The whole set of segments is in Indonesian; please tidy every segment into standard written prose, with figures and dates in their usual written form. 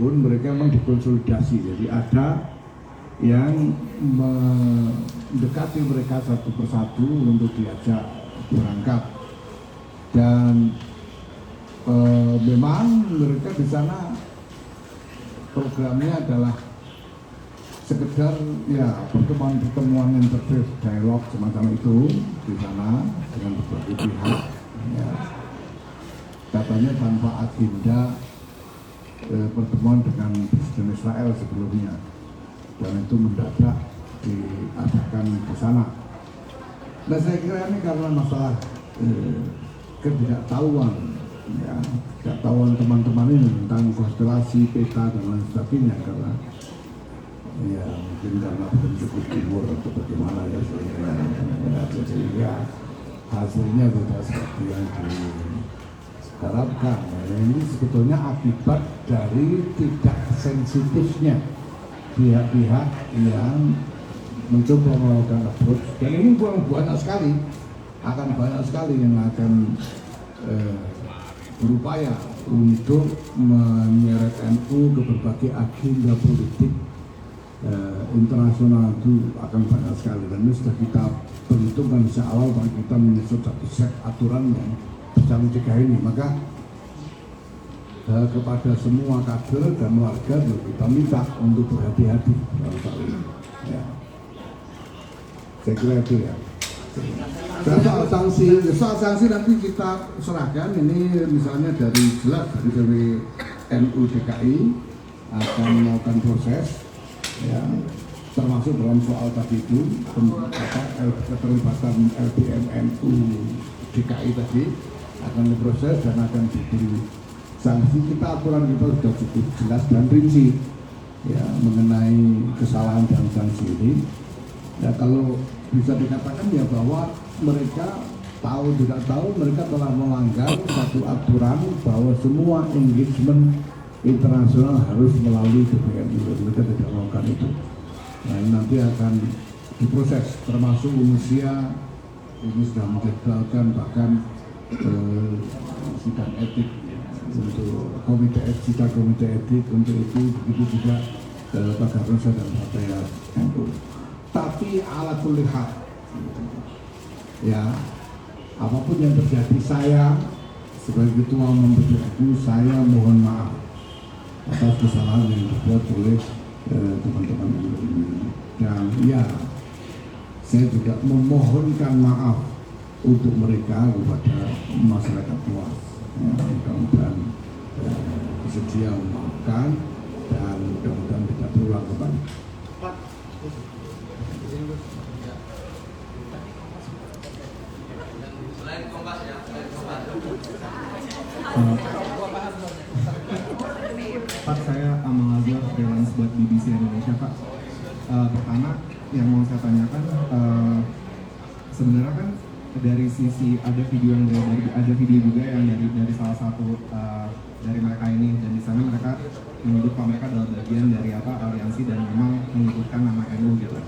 pun mereka memang dikonsolidasi, jadi ada yang mendekati mereka satu persatu untuk diajak berangkat, dan memang mereka di sana programnya adalah sekedar ya pertemuan interface dialog semacam itu di sana dengan berbagai pihak ya. Katanya tanpa agenda pertemuan dengan Presiden Israel sebelumnya, dan itu mendadak diadakan di sana. Nah, saya kira ini karena masalah ketidaktahuan ya, ketidaktahuan teman-teman ini tentang konstelasi peta dan lain sebagainya, karena ya mungkin karena belum cukup timur atau bagaimana ya, jadi ya hasilnya tidak seperti yang diharapkan. Nah, ini sebetulnya akibat dari tidak sensitifnya pihak-pihak yang mencoba melakukan approach, dan ini banyak sekali, akan banyak sekali yang akan berupaya untuk menyeret NU ke berbagai agenda politik internasional, itu akan banyak sekali, dan ini sudah kita perhitungkan sejak awal bahwa kita menyusun satu set aturan yang bisa mencegah ini. Maka kepada semua kader dan warga kita minta untuk berhati-hati dalam hal ini ya. Saya kira itu ya. Soal sanksi nanti kita serahkan, ini misalnya dari jelas dari NU DKI akan melakukan proses ya, termasuk dalam soal tadi itu keterlibatan LBM NU DKI tadi akan diproses dan akan diberi sanksi. Kita aturan kita sudah cukup jelas dan rinci ya mengenai kesalahan dan sanksi ini. Ya, kalau bisa dikatakan ya bahwa mereka tahu tidak tahu mereka telah melanggar satu aturan bahwa semua engagement internasional harus melalui PBNU. Mereka tidak melakukan itu. Nah, ini nanti akan diproses, termasuk Rusia ini sudah menjadwalkan bahkan sidang etik untuk komite etik untuk itu, begitu juga Pak Garusa dan Partai NU. Tapi ala kulli hal ya, apapun yang terjadi, saya sebagai ketua umum PBNU saya mohon maaf atas kesalahan yang dibuat oleh teman-teman ini, dan ya saya juga memohonkan maaf untuk mereka kepada masyarakat luas ya, mudah-mudahan bersedia memaafkan dan mudah-mudahan tidak berulang kembali. Pak, saya Amal Azhar, freelance buat BBC Indonesia, Pak. Pertama yang mau saya tanyakan, sebenarnya kan dari sisi ada video juga yang dari salah satu dari mereka ini, dan di sana mereka menyebut bahwa mereka adalah bagian dari aliansi dan memang menyebutkan nama NU gitu.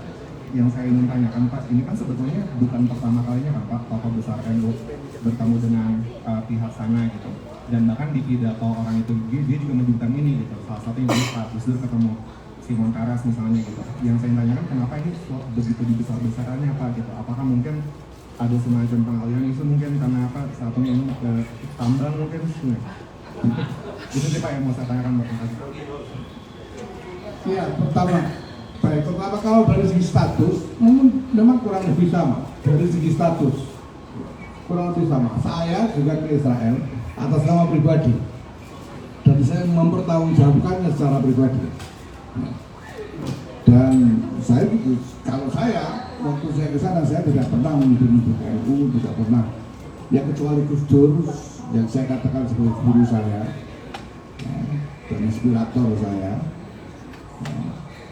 Yang saya ingin tanyakan, Pak, ini kan sebetulnya bukan pertama kalinya kan Pak tokoh besar NU bertemu dengan pihak sana gitu, dan bahkan di pidato orang itu dia juga menyebutkan ini gitu, salah satunya Pak Gus Dur ketemu Simon Taras misalnya gitu. Yang saya tanyakan, kenapa ini begitu dibesar-besarannya Pak gitu? Apakah mungkin ada semacam pengalihan isu, mungkin karena apa satunya ini tambang mungkin itu sih Pak yang mau saya tanyakan Pak. Ya, pertama kalau dari segi status memang kurang lebih sama. Dari segi status kurang lebih sama. Saya juga ke Israel atas nama pribadi dan saya mempertanggungjawabkannya secara pribadi. Dan kalau saya waktu saya ke sana saya tidak pernah menyebut NU, tidak pernah ya, kecuali Gus Dur yang saya katakan sebagai guru saya dan inspirator saya.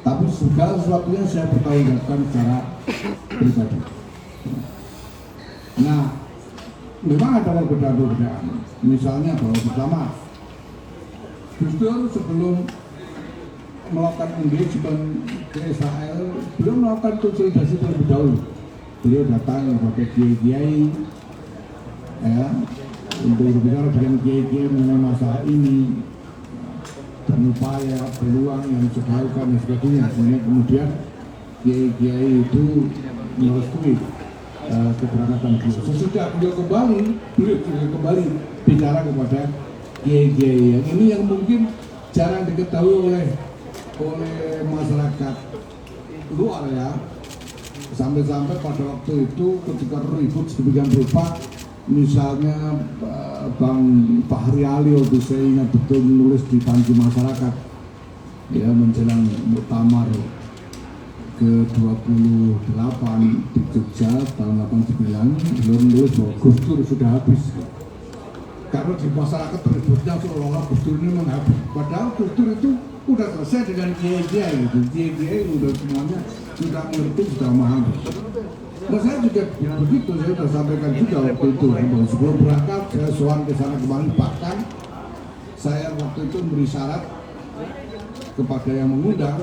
Tapi segala sesuatunya saya pertanggungjawabkan secara pribadi. Nah, memang ada perbedaan-perbedaan. Misalnya bahwa pertama, Gus Dur sebelum melakukan engagement ke Israel, beliau melakukan konsolidasi terlebih dahulu. Beliau datang kepada kiai-kiai, ya, untuk berbicara dengan kiai-kiai mengenai masalah ini. dan upaya peluang yang sudah dilakukan dan sebagainya, sehingga kemudian kiai-kiai itu merestui keberangkatan beliau. Sesudah beliau juga kembali bicara kepada kiai-kiai yang ini yang mungkin jarang diketahui oleh masyarakat luar ya. Sampai-sampai pada waktu itu ketika ribut sedemikian rupa, misalnya Bang Fahri Ali waktu saya ingat betul menulis di panji masyarakat ya menjelang muktamar ke-28 di Jogja tahun 89, beliau menulis bahwa Gus Dur sudah habis. Karena di masyarakat ributnya seolah-olah Gus Dur ini menghabis. Padahal Gus Dur itu udah selesai dengan kiai-kiai itu. Kiai-kiai udah semuanya sudah mengerti, sudah memahami. Nah saya juga begitu, saya sudah sampaikan juga waktu itu bahwa sebelum berangkat saya soal ke sana kemarin, bahkan saya waktu itu beri syarat kepada yang mengundang,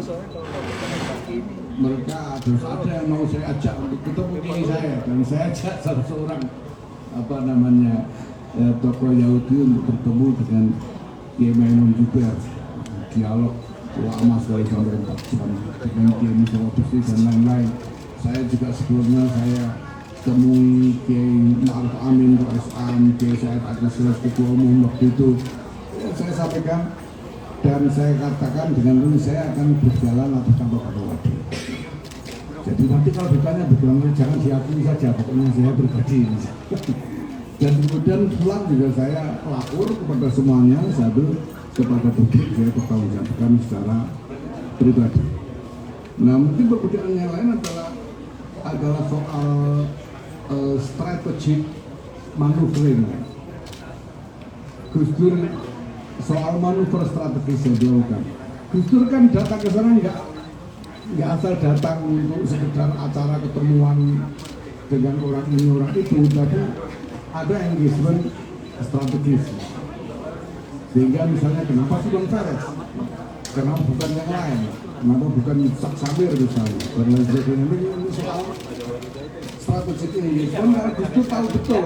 mereka harus ada yang mau saya ajak untuk ketemu kiai saya, dan saya ajak salah seorang tokoh Yahudi untuk bertemu dengan Kiai Mainun Jubair, dialog lama sekali sampai 4 jam dengan Kiai Musawabusi dan lain-lain. Saya juga sebelumnya saya temui Kiai Ma'ruf Amin, Roisam, Kiai Said Agus Ketua Umum waktu itu. Saya sampaikan dan saya katakan dengan ini saya akan berjalan atas tanpa berwadi. Jadi nanti kalau ditanya bagaimana jangan diakui saja, pokoknya saya pribadi. Dan kemudian pulang juga saya lapor kepada semuanya, sambil kepada publik saya bertanggungjawabkan secara pribadi. Nah mungkin perbedaan yang lain adalah soal strategic maneuvering. Gus Dur soal manuver strategis yang dilakukan. Gus Dur kan datang ke sana nggak asal datang untuk sekedar acara ketemuan dengan orang ini orang itu, tapi ada engagement strategis. Sehingga misalnya kenapa sih Bang Fares? Kenapa bukan yang lain? Kenapa bukan Sak Sabir misalnya? Dan lain sebagainya. Ini soal strategik engagement. Karena Gus Dur tahu betul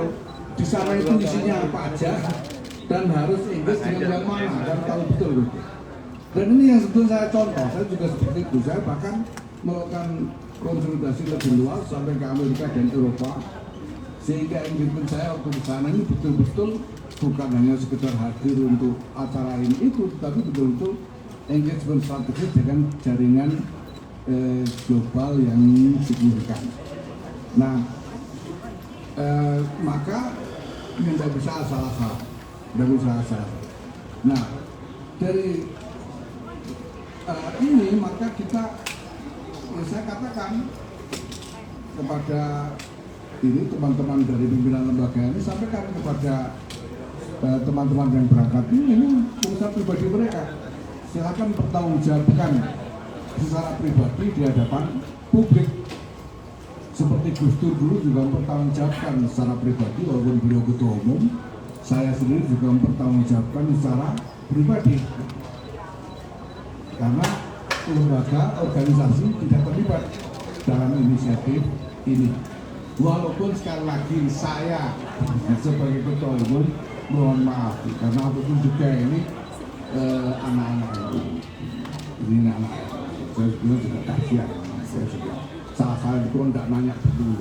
di sana itu isinya apa aja dan harus engage dengan yang mana, dan tahu betul gitu. Dan ini yang sebetulnya saya contoh, saya juga seperti itu. Saya bahkan melakukan konsolidasi lebih luas sampai ke Amerika dan Eropa, sehingga engagement saya waktu di sana ini betul-betul bukan hanya sekedar hadir untuk acara ini itu, tapi betul-betul engagement strategis dengan jaringan global yang signifikan. Nah, maka ini tidak bisa asal-asal, tidak bisa asal. Nah, dari ini maka kita, saya katakan kepada ini teman-teman dari pimpinan lembaga ini, sampaikan kepada teman-teman yang berangkat ini urusan pribadi mereka. Silakan pertanggungjawabkan secara pribadi di hadapan publik. Seperti Gus Dur dulu juga mempertanggungjawabkan secara pribadi, walaupun beliau ketua umum, saya sendiri juga mempertanggungjawabkan secara pribadi. Karena lembaga organisasi tidak terlibat dalam inisiatif ini. Walaupun sekali lagi saya sebagai ketua umum mohon maaf, karena apapun juga ini anak-anak ini anak saya sebenarnya juga kasihan. Saya juga salah itu tidak nanya dulu,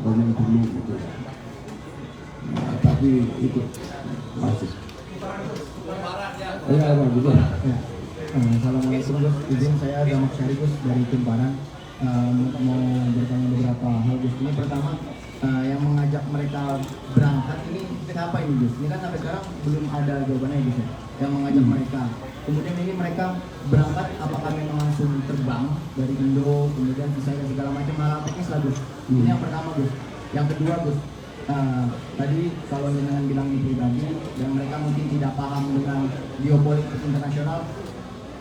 banyak dulu gitu. Nah, tapi itu masih. Ya, betul. Assalamualaikum Gus, izin saya Gamak Syari Gus dari Kumparan, mau bertanya beberapa hal Gus. Ini pertama, yang mengajak mereka berangkat ini siapa ini Gus? Ini kan sampai sekarang belum ada jawabannya Gus ya, yang mengajak mereka. Kemudian ini mereka berangkat apakah memang langsung terbang dari Indo, kemudian visa dan segala macam hal teknis lah Gus. Ini yang pertama Gus. Yang kedua Gus, tadi kalau dengan bilang ini pribadi dan mereka mungkin tidak paham dengan geopolitik internasional.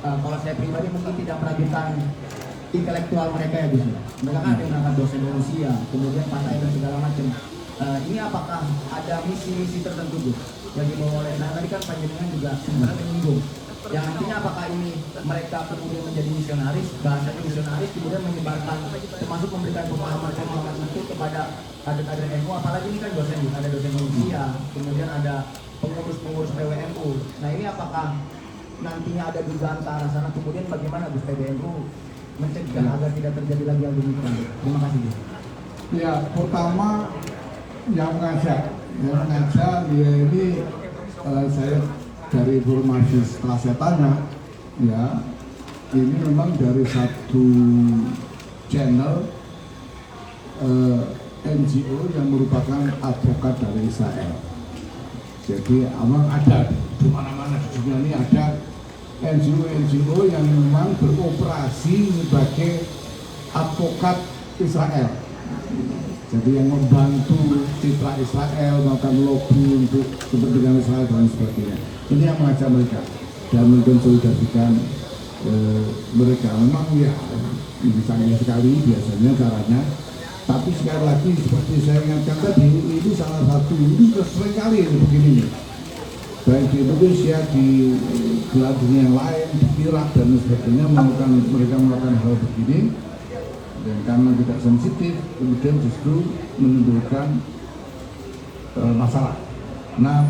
Kalau saya pribadi mungkin tidak meragukan intelektual mereka ya Gus. Mereka kan ada yang berangkat dosen Rusia, kemudian partai dan segala macam. Ini apakah ada misi-misi tertentu Gus yang dibawa oleh? Nah tadi kan panjenengan juga sebenarnya menyinggung. Yang artinya apakah ini mereka kemudian menjadi misionaris, bahasanya misionaris, kemudian menyebarkan, termasuk memberikan pemahaman itu kepada kader-kader NU, apalagi ini kan dosen, ada dosen Rusia, kemudian ada pengurus-pengurus PWNU. Nah ini apakah nantinya ada dugaan ke arah sana, kemudian bagaimana Gus PBNU mencegah agar tidak terjadi lagi hal demikian? Terima kasih Gus. Ya, pertama yang ngajak dia ini saya dari informasi setelah saya tanya, ya ini memang dari satu channel NGO yang merupakan advokat dari Israel. Jadi memang ada di mana-mana di dunia ini ada NGO yang memang beroperasi sebagai advokat Israel. Jadi yang membantu citra Israel, melakukan lobby untuk kepentingan Israel dan sebagainya. Ini yang mengajak mereka dan menkonsolidasikan mereka. Memang ya misalnya sekali biasanya caranya. Tapi sekali lagi seperti saya ingatkan tadi, ini salah satu, ini sudah sering kali begini nih. Baik di Indonesia, di belahan dunia yang lain, di Irak dan sebagainya mereka melakukan hal begini. Dan karena tidak sensitif, kemudian justru menimbulkan masalah. Nah,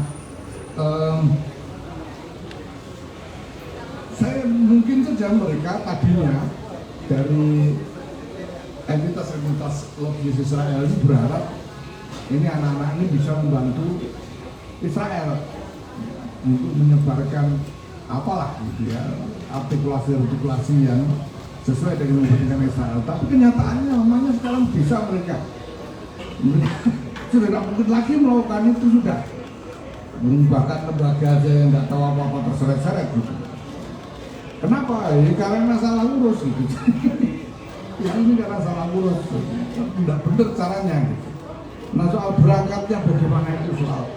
saya mungkin saja mereka tadinya dari entitas-entitas lobbyis Israel ini berharap ini anak-anak ini bisa membantu Israel untuk menyebarkan apalah gitu ya, artikulasi yang sesuai dengan kepentingan Israel. Tapi kenyataannya namanya sekarang bisa mereka sudah tidak mungkin lagi melakukan itu, sudah bahkan lembaga aja yang nggak tahu apa-apa terseret-seret gitu. Kenapa? Ya karena salah urus gitu. Ya ini karena salah urus, tidak benar caranya gitu. Nah soal berangkatnya bagaimana itu soal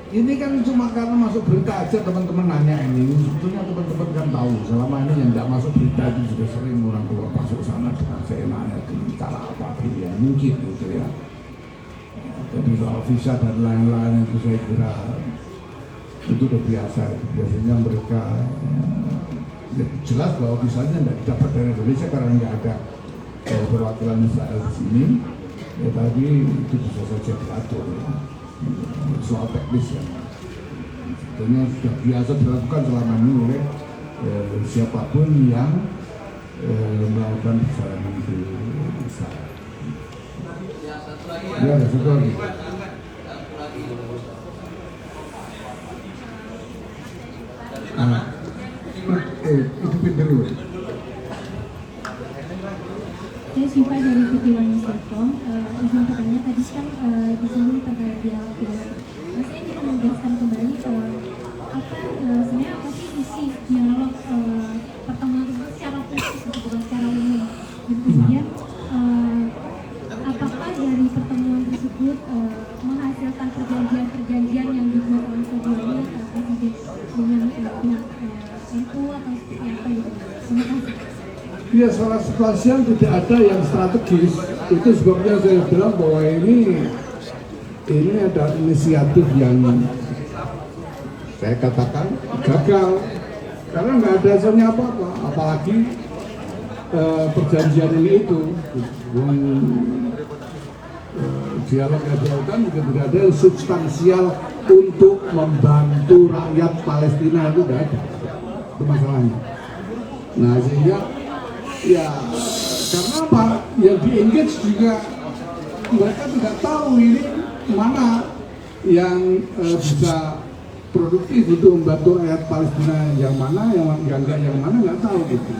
ini kan cuma karena masuk berita aja teman-teman nanya ini. Sebetulnya teman-teman kan tahu selama ini yang tidak masuk berita itu juga sering orang tua masuk sana dengan seenaknya dengan cara apa pilihan mungkin gitu ya. Jadi soal visa dan lain-lain itu saya kira itu udah biasa. Biasanya mereka ya, jelas bahwa visanya tidak dapat dari Indonesia karena nggak ada perwakilan Israel di sini, ya tadi itu bisa saja diatur ya. Soal teknis ya, sebetulnya sudah biasa dilakukan selama ini oleh siapapun yang melakukan perjalanan ke Israel. Ya, ada satu lagi. Itu dulu. Saya Siva dari TV1news.com. Izin bertanya tadi kan di sini terkait dialog dialog. Saya ingin menegaskan kembali sebenarnya apa sih isi dialog pertemuan tersebut secara khusus bukan secara umum. Dan kemudian apakah dari pertemuan tersebut menghasilkan perjanjian yang dibuat oleh keduanya presiden dengan pihak NU atau seperti apa gitu? Terima kasih. Ya, secara substansial tidak ada yang strategis. Itu sebabnya saya bilang bahwa ini ada inisiatif yang saya katakan gagal karena nggak ada hasilnya apa-apa. Apalagi perjanjian ini itu dialog yang dilakukan juga tidak ada yang substansial untuk membantu rakyat Palestina, itu tidak ada. Itu masalahnya. Nah sehingga ya karena apa? Yang di-engage juga mereka tidak tahu ini mana yang bisa produktif untuk membantu rakyat Palestina, yang mana yang enggak, yang mana nggak tahu gitu.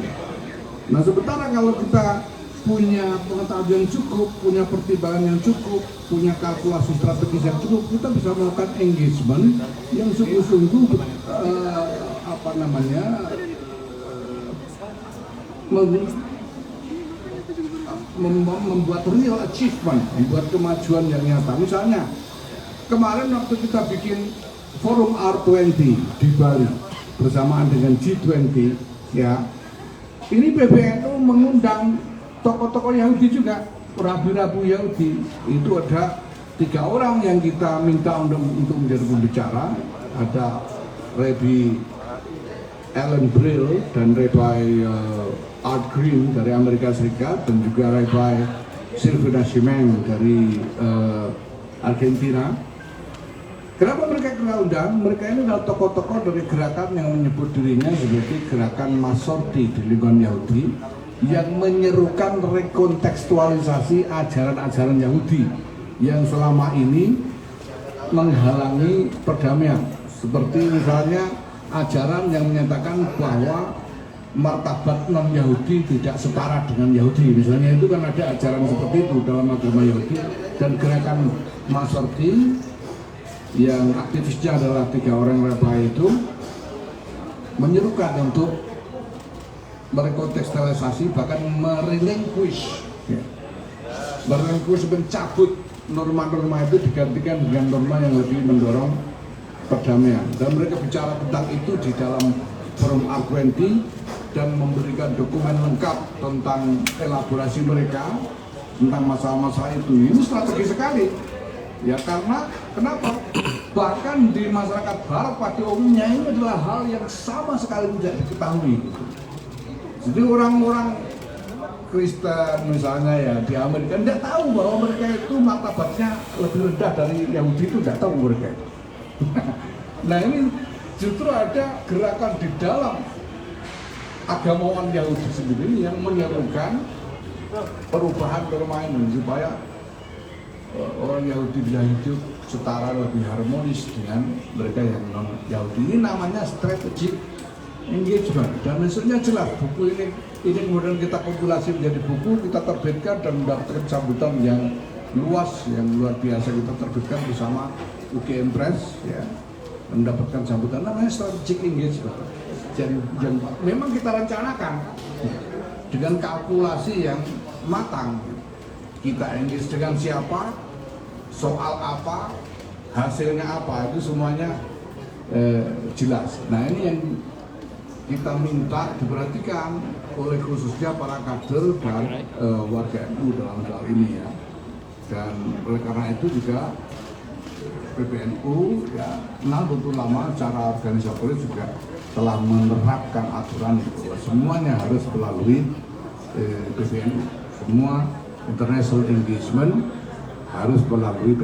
Nah sementara kalau kita punya pengetahuan yang cukup, punya pertimbangan yang cukup, punya kalkulasi strategis yang cukup, kita bisa melakukan engagement yang sungguh-sungguh membuat real achievement, membuat kemajuan yang nyata. Misalnya kemarin waktu kita bikin forum R20 di Bali bersamaan dengan G20 ya, ini PBNU mengundang tokoh-tokoh Yahudi juga, rabi-rabi Yahudi. Itu ada 3 orang yang kita minta untuk menjadi pembicara. Ada Rabbi Alan Brill dan Rabbi Art Green dari Amerika Serikat, dan juga Rabbi Silvina Shimeng dari Argentina. Kenapa mereka kita undang? Mereka ini adalah tokoh-tokoh dari gerakan yang menyebut dirinya sebagai gerakan Masorti di lingkungan Yahudi yang menyerukan rekontekstualisasi ajaran-ajaran Yahudi yang selama ini menghalangi perdamaian. Seperti misalnya ajaran yang menyatakan bahwa martabat non-Yahudi tidak setara dengan Yahudi. Misalnya itu kan ada ajaran seperti itu dalam agama Yahudi, dan gerakan Masorti yang aktivisnya adalah 3 orang rabbi itu menyerukan untuk merekontekstualisasi, bahkan merelinquish, mencabut norma-norma itu digantikan dengan norma yang lebih mendorong perdamaian. Dan mereka bicara tentang itu di dalam forum R20 dan memberikan dokumen lengkap tentang elaborasi mereka tentang masalah-masalah itu. Ini strategi sekali. Ya karena kenapa? Bahkan di masyarakat barat pada umumnya ini adalah hal yang sama sekali tidak diketahui. Jadi orang-orang Kristen misalnya ya di Amerika tidak tahu bahwa mereka itu martabatnya lebih rendah dari Yahudi, itu tidak tahu mereka. Nah ini justru ada gerakan di dalam agamawan Yahudi sendiri yang menyerukan perubahan norma ini supaya orang Yahudi bisa hidup setara, lebih harmonis dengan mereka yang non Yahudi. Ini namanya strategic engagement, dan maksudnya jelas. Buku ini kemudian kita kompilasi menjadi buku, kita terbitkan dan mendapatkan sambutan yang luas, yang luar biasa. Kita terbitkan bersama UGM Press, ya, mendapatkan sambutan. Namanya strategic engagement. Dan memang kita rencanakan dengan kalkulasi yang matang. Kita engage dengan siapa, soal apa, hasilnya apa, itu semuanya jelas. Nah ini yang kita minta diperhatikan oleh khususnya para kader dan warga NU dalam hal ini ya. Dan oleh karena itu juga PBNU ya kenal betul lama cara organisatoris juga telah menerapkan aturan itu. Semuanya harus melalui PBNU. Semua international engagement harus melalui